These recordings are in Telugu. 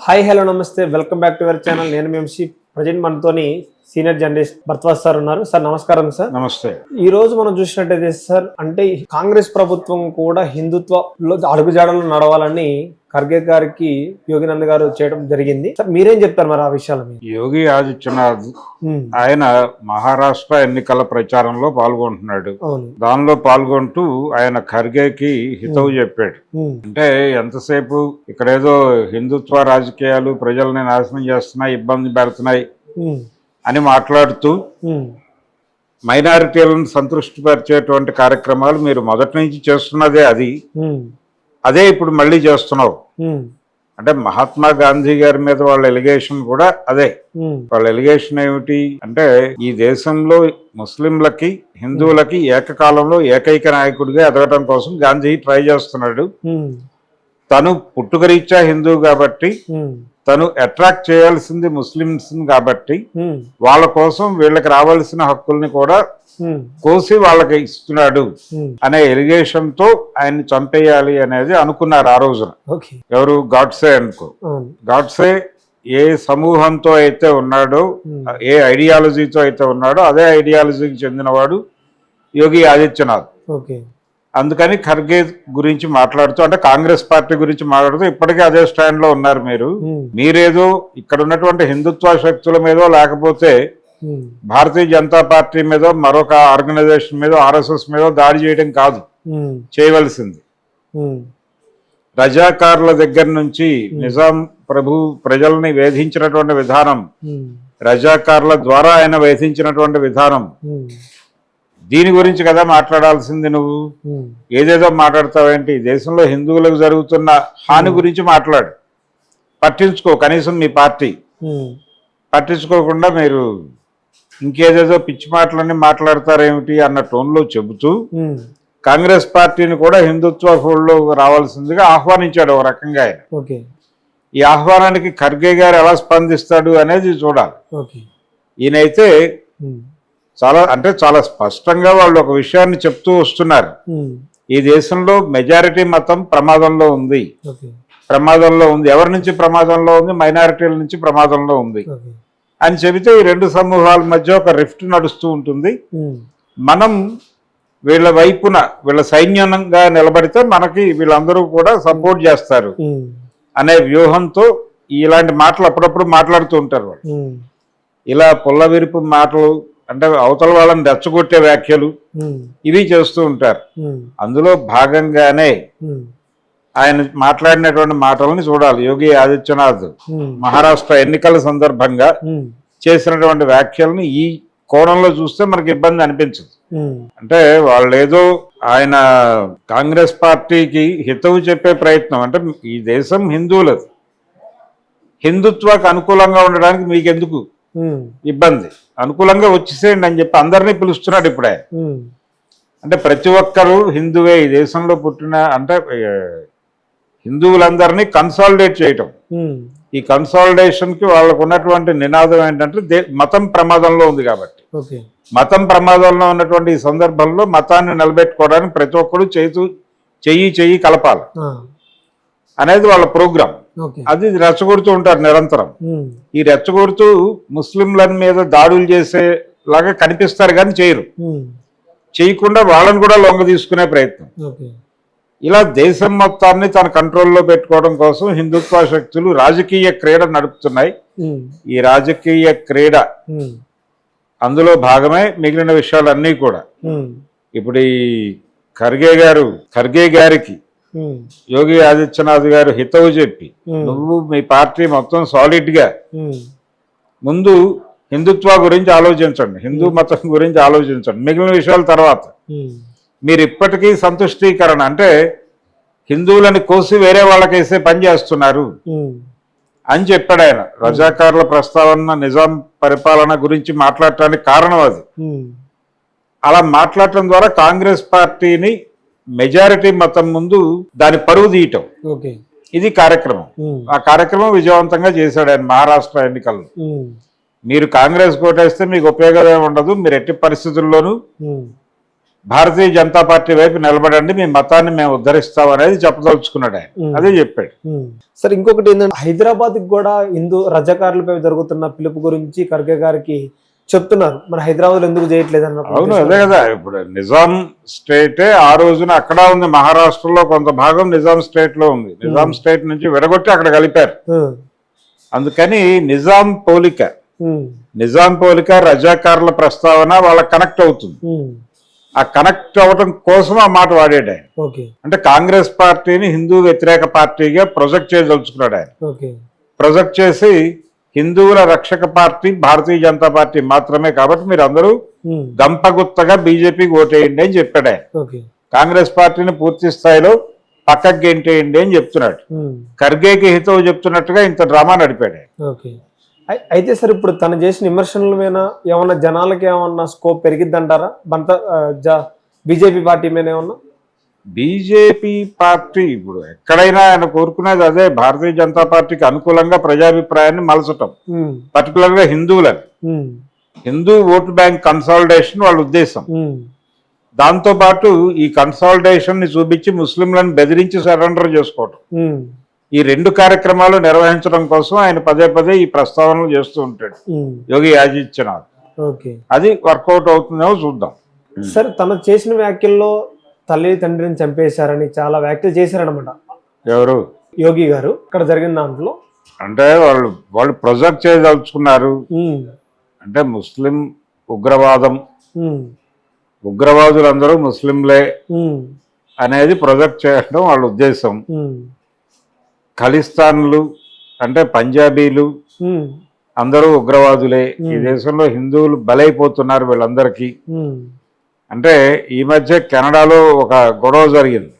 హాయ్ హలో నమస్తే welcome back to our channel. నేను ఎంసీ. ప్రజెంట్ మనతోని సీనియర్ జర్నలిస్ట్ భరద్వాజ్ సార్ ఉన్నారు. సార్ నమస్కారం సార్. నమస్తే. ఈ రోజు మనం చూసినట్టయితే సార్, అంటే కాంగ్రెస్ ప్రభుత్వం కూడా హిందుత్వలో అడుగుజాడలు నడవాలని ఖర్గే గారికి యోగినంద్ గారు చేయడం జరిగింది. సార్ మీరేం చెప్తారు మరి ఆ విషయాల మీద? యోగి ఆదిత్యనాథ్ ఆయన మహారాష్ట్ర ఎన్నికల ప్రచారంలో పాల్గొంటున్నాడు. దానిలో పాల్గొంటూ ఆయన ఖర్గేకి హితవు చెప్పాడు. అంటే ఎంతసేపు ఇక్కడేదో హిందుత్వ రాజకీయాలు ప్రజల్ని నాశనం చేస్తున్నాయి, ఇబ్బంది పెడుతున్నాయి అని మాట్లాడుతూ మైనారిటీలను సంతృష్టిపరిచేటువంటి కార్యక్రమాలు మీరు మొదటి నుంచి చేస్తున్నదే అదే ఇప్పుడు మళ్ళీ చేస్తున్నావు. అంటే మహాత్మా గాంధీ గారి మీద వాళ్ళ ఎలిగేషన్ కూడా అదే. వాళ్ళ ఎలిగేషన్ ఏమిటి అంటే, ఈ దేశంలో ముస్లింలకి హిందువులకి ఏకకాలంలో ఏకైక నాయకుడిగా ఎదగటం కోసం గాంధీ ట్రై చేస్తున్నాడు. తను పుట్టుకరీత్యా హిందువు కాబట్టి తను అట్రాక్ట్ చేయాల్సింది ముస్లింస్ కాబట్టి వాళ్ళ కోసం వీళ్ళకి రావాల్సిన హక్కుల్ని కూడా కోసి వాళ్ళకి ఇస్తున్నాడు అనే ఎలిగేషన్ తో ఆయన్ని చంపేయాలి అనేది అనుకున్నారు ఆ రోజున. ఎవరు? గాడ్సే అనుకో. గాడ్సే ఏ సమూహంతో అయితే ఉన్నాడో, ఏ ఐడియాలజీతో అయితే ఉన్నాడో అదే ఐడియాలజీకి చెందినవాడు యోగి ఆదిత్యనాథ్. అందుకని ఖర్గే గురించి మాట్లాడుతూ, అంటే కాంగ్రెస్ పార్టీ గురించి మాట్లాడుతూ ఇప్పటికీ అదే స్టాండ్ లో ఉన్నారు. మీరేదో ఇక్కడ ఉన్నటువంటి హిందుత్వ శక్తుల మీదో లేకపోతే భారతీయ జనతా పార్టీ మీదో మరొక ఆర్గనైజేషన్ మీదో ఆర్ఎస్ఎస్ మీదో దాడి చేయడం కాదు చేయవలసింది. రజాకారుల దగ్గర నుంచి నిజాం ప్రజల్ని వేధించినటువంటి విధానం, రజాకారుల ద్వారా ఆయన వేధించినటువంటి విధానం, దీని గురించి కదా మాట్లాడాల్సింది. నువ్వు ఏదేదో మాట్లాడతావేంటి? దేశంలో హిందువులకు జరుగుతున్న హాని గురించి మాట్లాడు. పట్టించుకో. కనీసం మీ పార్టీ పట్టించుకోకుండా మీరు ఇంకేదేదో పిచ్చి మాటలన్నీ మాట్లాడతారేమిటి అన్న టోన్లో చెబుతూ కాంగ్రెస్ పార్టీని కూడా హిందుత్వ ఫోల్డ్లో రావాల్సిందిగా ఆహ్వానించాడు ఒక రకంగా ఆయన. ఈ ఆహ్వానానికి ఖర్గే గారు ఎలా స్పందిస్తాడు అనేది చూడాలి. ఈయనైతే చాలా స్పష్టంగా వాళ్ళు ఒక విషయాన్ని చెప్తూ వస్తున్నారు. ఈ దేశంలో మెజారిటీ మతం ప్రమాదంలో ఉంది. ఎవరి నుంచి ప్రమాదంలో ఉంది? మైనారిటీల నుంచి ప్రమాదంలో ఉంది అని చెబితే ఈ రెండు సమూహాల మధ్య ఒక రిఫ్ట్ నడుస్తూ ఉంటుంది. మనం వీళ్ళ వైపున వీళ్ళ సైన్యంగా నిలబడితే మనకి వీళ్ళందరూ కూడా సపోర్ట్ చేస్తారు అనే వ్యూహంతో ఇలాంటి మాటలు అప్పుడప్పుడు మాట్లాడుతూ ఉంటారు వాళ్ళు. ఇలా పుల్లవిరుపు మాటలు, అంటే అవతల వాళ్ళని రెచ్చగొట్టే వ్యాఖ్యలు ఇవి చేస్తూ ఉంటారు. అందులో భాగంగానే ఆయన మాట్లాడినటువంటి మాటలని చూడాలి. యోగి ఆదిత్యనాథ్ మహారాష్ట్ర ఎన్నికల సందర్భంగా చేసినటువంటి వ్యాఖ్యలను ఈ కోణంలో చూస్తే మనకి ఇబ్బంది అనిపించదు. అంటే వాళ్ళేదో ఆయన కాంగ్రెస్ పార్టీకి హితవు చెప్పే ప్రయత్నం, అంటే ఈ దేశం హిందువులది, హిందుత్వానికి అనుకూలంగా ఉండడానికి మీకెందుకు ఇబ్బంది, అనుకూలంగా వచ్చేసేయండి అని చెప్పి అందరినీ పిలుస్తున్నాడు ఇప్పుడే. అంటే ప్రతి ఒక్కరూ హిందువే, ఈ దేశంలో పుట్టిన, అంటే హిందువులందరినీ కన్సాలిడేట్ చేయటం. ఈ కన్సాలిడేషన్ కి వాళ్ళకు ఉన్నటువంటి నినాదం ఏంటంటే మతం ప్రమాదంలో ఉంది కాబట్టి, మతం ప్రమాదంలో ఉన్నటువంటి ఈ సందర్భంలో మతాన్ని నిలబెట్టుకోవడానికి ప్రతి ఒక్కరు చెయ్యి కలపాలి అనేది వాళ్ళ ప్రోగ్రాం. అది రెచ్చగొడుతూ ఉంటారు నిరంతరం. ఈ రెచ్చగొడుతూ ముస్లింల మీద దాడులు చేసేలాగా కనిపిస్తారు కానీ చేయకుండా వాళ్ళని కూడా లొంగ తీసుకునే ప్రయత్నం. ఇలా దేశం మొత్తాన్ని తన కంట్రోల్లో పెట్టుకోవడం కోసం హిందుత్వ శక్తులు రాజకీయ క్రీడ నడుపుతున్నాయి. ఈ రాజకీయ క్రీడ అందులో భాగమే మిగిలిన విషయాలన్నీ కూడా. ఇప్పుడు ఈ ఖర్గే గారికి యోగి ఆదిత్యనాథ్ గారు హితవు చెప్పి, నువ్వు మీ పార్టీ మొత్తం సాలిడ్ గా ముందు హిందుత్వ గురించి ఆలోచించండి, హిందూ మతం గురించి ఆలోచించండి, మిగిలిన విషయాల తర్వాత. మీరు ఇప్పటికీ సంతుష్టీకరణ, అంటే హిందువులని కోసి వేరే వాళ్ళకేసే పని చేస్తున్నారు అని చెప్పాడు ఆయన. రజాకారుల ప్రస్తావన నిజాం పరిపాలన గురించి మాట్లాడటానికి కారణం అది. అలా మాట్లాడటం ద్వారా కాంగ్రెస్ పార్టీని మెజారిటీ మతం ముందు దాని పరువు తీయటం, ఇది కార్యక్రమం. ఆ కార్యక్రమం విజయవంతంగా చేశాడు ఆయన మహారాష్ట్ర ఎన్నికల్లో. మీరు కాంగ్రెస్ కోటేస్తే మీకు ఉపయోగం ఉండదు, మీరు ఎట్టి పరిస్థితుల్లోనూ భారతీయ జనతా పార్టీ వైపు నిలబడండి, మీ మతాన్ని మేము ఉద్ధరిస్తాం అనేది చెప్పదలుచుకున్నాడు ఆయన. అదే చెప్పాడు. సార్ ఇంకొకటి ఏంటంటే హైదరాబాద్ కూడా హిందూ రజాకారులపై జరుగుతున్న పిలుపు గురించి ఖర్గే గారికి చెప్తున్నారు. మరి హైదరాబాద్ లో ఎందుకు చేయట్లేదు అన్న. అవును, అదే కదా. ఇప్పుడు నిజాం స్టేటే ఆ రోజున అక్కడ ఉంది, మహారాష్ట్రలో కొంత భాగం నిజాం స్టేట్ లో ఉంది. నిజాం స్టేట్ నుంచి విడగొట్టి అక్కడ కలిపారు. అందుకని నిజాం పోలిక రజాకారుల ప్రస్తావన వాళ్ళకి కనెక్ట్ అవుతుంది. ఆ కనెక్ట్ అవ్వడం కోసం ఆ మాట వాడాడు ఆయన. అంటే కాంగ్రెస్ పార్టీని హిందూ వ్యతిరేక పార్టీగా ప్రొజెక్ట్ చేయదలుచుకున్నాడు ఆయన. ప్రొజెక్ట్ చేసి హిందువుల రక్షక పార్టీ భారతీయ జనతా పార్టీ మాత్రమే, కాబట్టి మీరు అందరూ గంపగుత్తగా బీజేపీకి ఓటేయండి అని చెప్పాడు ఆయన. కాంగ్రెస్ పార్టీని పూర్తి స్థాయిలో పక్కకి గెంటేయండి అని చెప్తున్నాడు. ఖర్గేకి హితవు చెప్తున్నట్టుగా ఇంత డ్రామా నడిపాడు ఆయన. అయితే సార్ ఇప్పుడు తను చేసిన విమర్శనల మీద ఏమన్నా జనాలకి ఏమన్నా స్కోప్ పెరిగిద్దంటారా? బీజేపీ పార్టీ మీద ఏమన్నా? బీజేపీ పార్టీ ఇప్పుడు ఎక్కడైనా ఆయన కోరుకునేది అదే, భారతీయ జనతా పార్టీకి అనుకూలంగా ప్రజాభిప్రాయాన్ని మలచటం, పర్టికులర్ గా హిందువులని. హిందూ ఓటు బ్యాంక్ కన్సాలిడేషన్ వాళ్ళ ఉద్దేశం. దాంతో పాటు ఈ కన్సాలిడేషన్ ని చూపించి ముస్లింలను బెదిరించి సరెండర్ చేసుకోవటం, ఈ రెండు కార్యక్రమాలు నిర్వహించడం కోసం ఆయన పదే పదే ఈ ప్రస్తావనలు చేస్తూ ఉంటాడు యోగి ఆదిత్యనాథ్. అది వర్కౌట్ అవుతుందేమో చూద్దాం. సార్ తను చేసిన వ్యాఖ్యల్లో తల్లి తండ్రిని చంపేశారని చాలా వ్యాఖ్యలు చేశారనమాట. ఎవరు? యోగి గారు. ఇక్కడ జరిగిన దాంట్లో అంటే వాళ్ళు ప్రొజెక్ట్ చేయదలుచుకున్నారు. అంటే ముస్లిం ఉగ్రవాదులందరూ ముస్లింలే అనేది ప్రొజెక్ట్ చేయడం వాళ్ళ ఉద్దేశం. ఖలిస్తాన్లు అంటే పంజాబీలు అందరూ ఉగ్రవాదులే. ఈ దేశంలో హిందువులు బలైపోతున్నారు వీళ్ళందరికీ. అంటే ఈ మధ్య కెనడాలో ఒక గొడవ జరిగింది.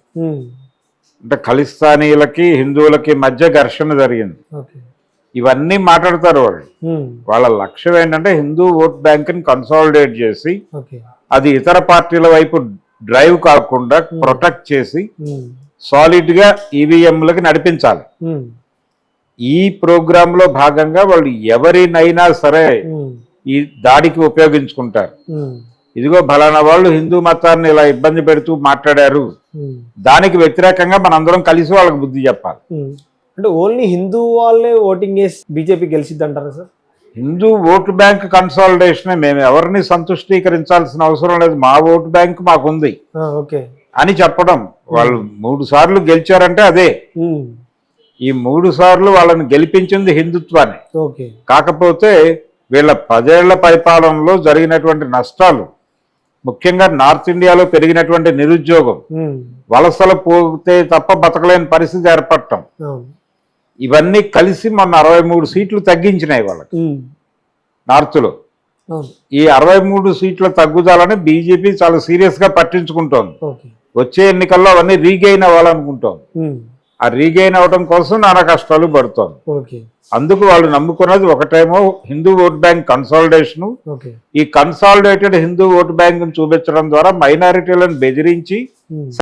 అంటే ఖలిస్తానీలకి హిందువులకి మధ్య ఘర్షణ జరిగింది. ఇవన్నీ మాట్లాడతారు వాళ్ళు. వాళ్ళ లక్ష్యం ఏంటంటే హిందూ ఓట్ బ్యాంక్ ని కన్సాలిడేట్ చేసి అది ఇతర పార్టీల వైపు డ్రైవ్ కాకుండా ప్రొటెక్ట్ చేసి సాలిడ్ గా ఈవీఎంలకి నడిపించాలి. ఈ ప్రోగ్రామ్ లో భాగంగా వాళ్ళు ఎవరినైనా సరే ఈ దాడికి ఉపయోగించుకుంటారు. ఇదిగో ఫలానా వాళ్ళు హిందూ మతాన్ని ఇలా ఇబ్బంది పెడుతూ మాట్లాడారు, దానికి వ్యతిరేకంగా మనందరం కలిసి వాళ్ళకి బుద్ధి చెప్పాలి. అంటే ఓన్లీ హిందూ వాళ్ళే ఓటింగ్ చేసి బీజేపీ గెలిచిద్ది అంటారా sir? Hindu vote bank consolidation, మేము ఎవరిని సంతుష్టీకరించాల్సిన అవసరం లేదు, మా ఓటు బ్యాంక్ మాకుంది అని చెప్పడం. వాళ్ళు 3 సార్లు గెలిచారంటే అదే. ఈ 3 సార్లు వాళ్ళని గెలిపించింది హిందుత్వాన్ని. కాకపోతే వీళ్ళ 10 ఏళ్ల పరిపాలనలో జరిగినటువంటి నష్టాలు, ముఖ్యంగా నార్త్ ఇండియాలో పెరిగినటువంటి నిరుద్యోగం, వలసలు పోతే తప్ప బతకలేని పరిస్థితి ఏర్పడటం, ఇవన్నీ కలిసి మొన్న 63 సీట్లు తగ్గించినాయి వాళ్ళకి నార్త్ లో. ఈ 63 సీట్ల తగ్గుదలని బీజేపీ చాలా సీరియస్ గా పట్టించుకుంటోంది. వచ్చే ఎన్నికల్లో అవన్నీ రీగెయిన్ అవ్వాలనుకుంటోంది. ఆ రీగెయిన్ అవడం కోసం నానా కష్టాలు పడుతోంది. అందుకు వాళ్ళు నమ్ముకున్నది ఒకటేమో హిందూ ఓట్ బ్యాంక్ కన్సాలిడేషన్. ఈ కన్సాలిడేటెడ్ హిందూ ఓట్ బ్యాంక్ చూపించడం ద్వారా మైనారిటీలను బెదిరించి